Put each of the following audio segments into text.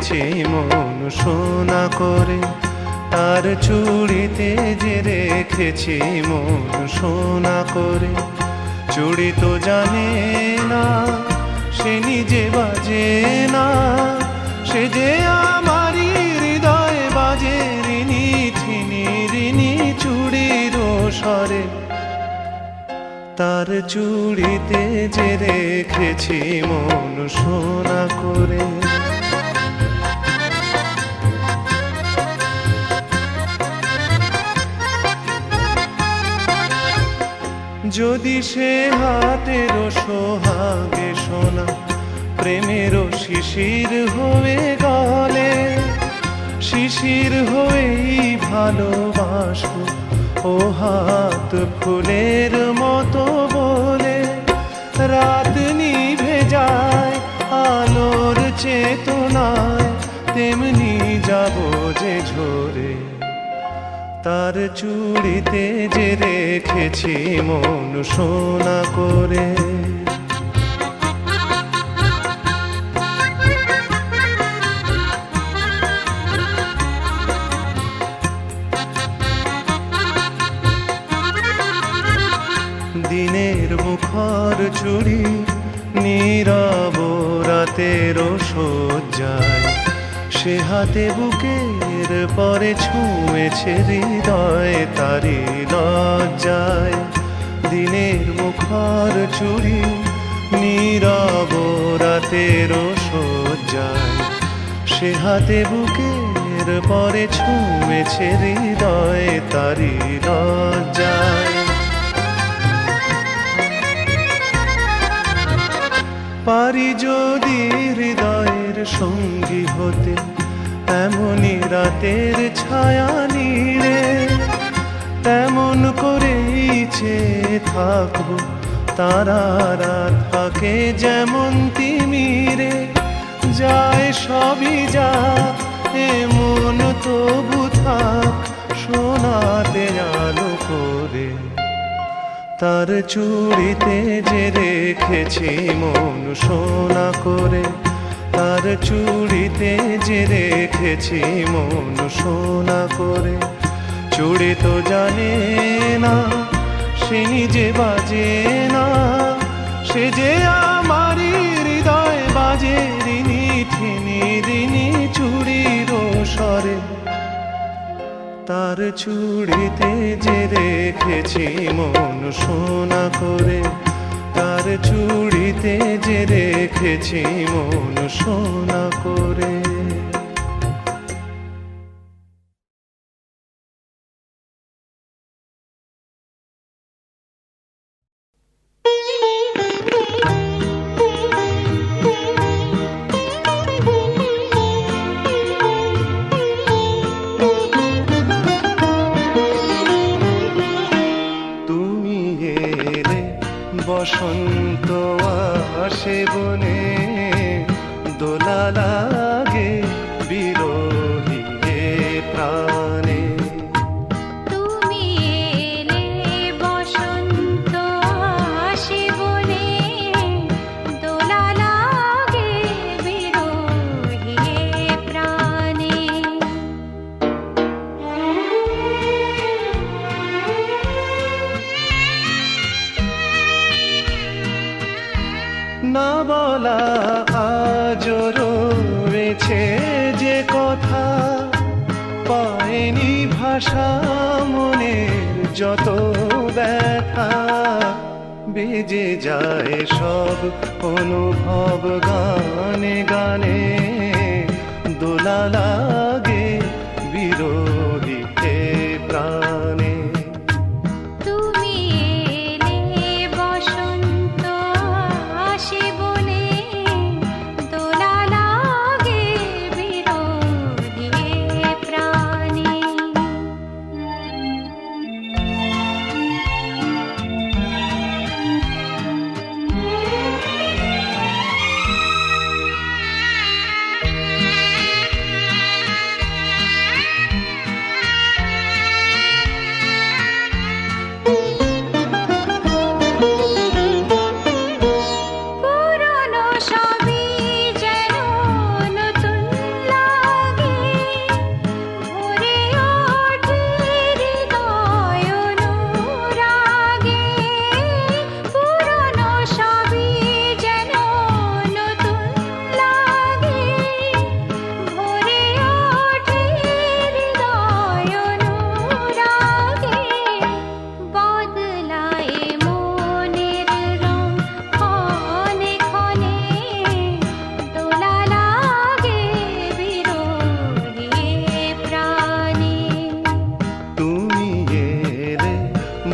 রেখেছি মন সোনা করে, তার চুড়িতে যে রেখেছি মন সোনা করে। চুড়ি তো জানে না, সে নিজে বাজে না, সে যে আমারই হৃদয় বাজে রিনি ছিনি রিনি চুড়ির স্বরে। তার চুড়িতে যে রেখেছি মন সোনা করে। যদি সে হাতের সোহাগে সোনা প্রেমেরও শিশির হয়ে গলে, শিশির হয়েই ভালোবাসো ও হাত ফুলের মতো বলে। রাত নিভে যায় আলোর চেতনায়, তেমনি যাব যে ঝরে। তার চুড়িতে যে রেখেছি মন সোনা করে। দিনের মুখর চুড়ি নীরব রাতের শয্যায়, সে হাতে বুকের পরে ছুঁয়েছে হৃদয় তারি লজ্জায়। দিনের মুখর চুড়ি নীরব রাতের শয্যায়, সে হাতে বুকের পরে ছুঁয়েছে হৃদয় তারি লজ্জায়। পারি যদি হৃদয়ের সঙ্গী হতে, এমনই রাতের ছায়া নীড়ে, তেমন করেই চেয়ে থাকবো তারারা থাকে যেমন তিমিরে। যায় সবই যা এমন তবু থাক সোনাতে আলো করে। তার চুড়িতে যে রেখেছি মন সোনা করে, তার চুড়িতে যে রেখেছি মন সোনা করে। চুড়ি তো জানে না, সে নিজে বাজে না, সে যে আমারই হৃদয় বাজে রিনি ঠিনি রিনি চুড়ির স্বরে। তার চুড়িতে যে রেখেছি মন সোনা করে, তার চুড়িতে যে রেখেছি মন সোনা করে। বসন্ত আসে বনে, দোলা লাগে বিরহী প্রাণে। তুমি এলে বসন্ত আসে বনে, দোলা লাগে বিরহী প্রাণে। না বলা আজও রয়েছে যে কথা, পায়নি ভাষা মনের যত ব্যথা। বেজে যায় সব অনুভব গানে গানে, দোলা লাগে বিরহী প্রাণে। তুমি এলে বসন্ত আসে বনে, দোলা লাগে বিরহী প্রাণে।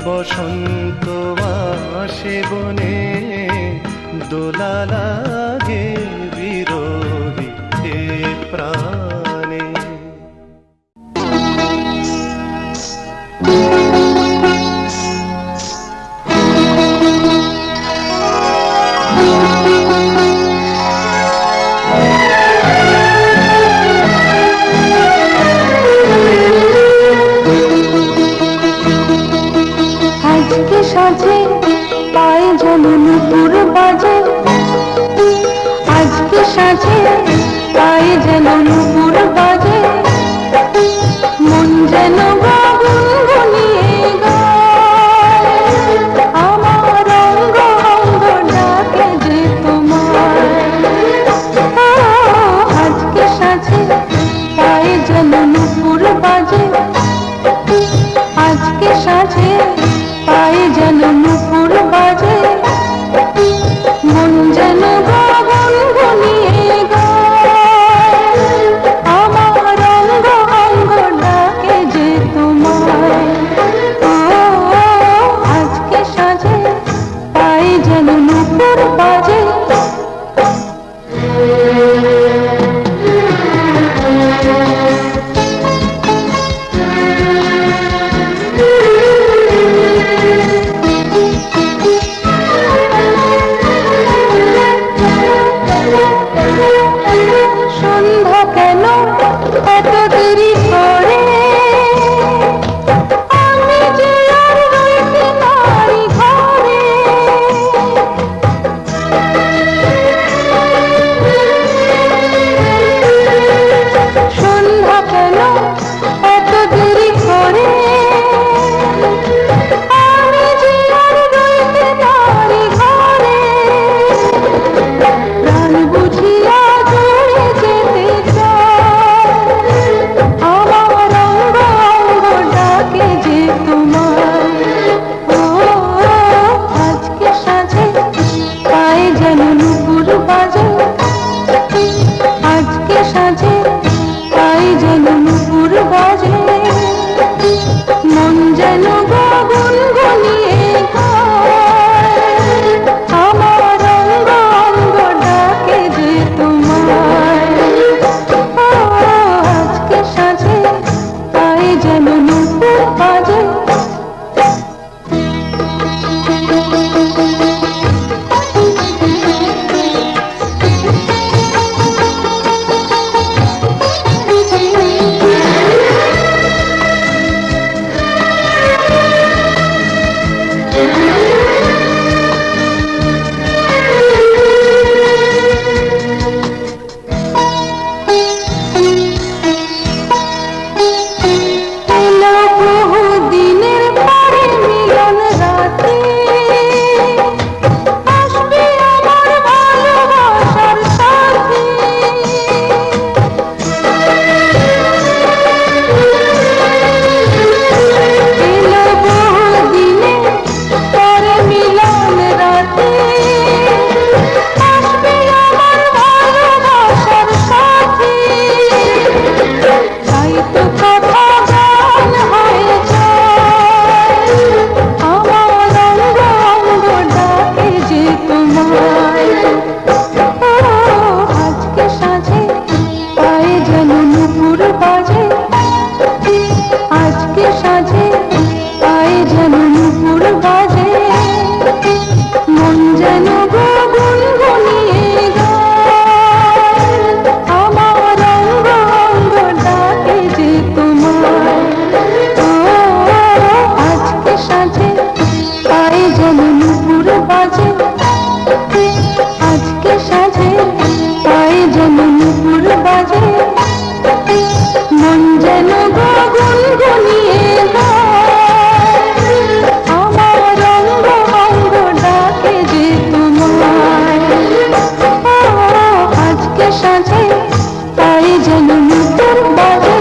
বসন্ত আসে বনে, দোলা লাগে বিরহী এ প্রাণে। আজকে সাজে পায়ে যেন নুপুর বাজে, আজকে সাজে পায়ে যেন নুপুর বাজে, মন যেন গুনগুনিয়ে গায়, আমার অঙ্গ অঙ্গ ডাকে যে তোমায়। আজকে সাজে পায়ে যেন নুপুর বাজে, আজকে সাজে পায়ে যেন নুপুর বাজে, মন যেন গুনগুনিয়ে গায়, আমার অঙ্গ অঙ্গ ডাকে যে তোমায়। আজকে সাজে পায়ে যেন নুপুর বাজে। সন্ধ্যা কেন এত দেরি করে, আমি যে আর রইতে পারি ঘরে। সন্ধ্যা কেন এত দেরি করে, আমি যে আর রইতে পারি ঘরে। প্রাণ বুঝিয়া দূরে যেতে চাই, আমার অঙ্গ অঙ্গ ডাকে যে তোমায়। আজকে সাজে পায়ে যেন নুপুর বাজে, আজকে সাজে পায়ে যেন নুপুর বাজে, মন যেন গুনগুনিয়ে গায়, আমার অঙ্গ অঙ্গ ডাকে যে তোমায়। আজকে সাজে পায়ে যেন নুপুর বাজে। এলো বহু দিনের পরে মিলন রাতে, আসবে আমার ভালোবাসার সাথে। এলো বহু দিনের পরে মিলন রাতে, আসবে আমার ভালোবাসার সাথে। তাই তো কথা গান হয়ে যায়, আমার অঙ্গ অঙ্গ ডাকে যে তোমায়। আজকে সাজে পায়ে যেন নুপুর বাজে, আজকে সাজে পায়ে যেন নুপুর বাজে, মন যেন গুনগুনিয়ে গায়, আমার অঙ্গ অঙ্গ ডাকে যে তোমায়। আজকে সাজে পায়ে যেন নুপুর বাজে, আজকে সাজে পায়ে যেন নুপুর বাজে, মন যেন গুনগুনিয়ে গায়, আমার অঙ্গ অঙ্গ ডাকে যে তোমায়। আজকে সাজে পায়ে যেন নুপুর বাজে।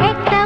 একটা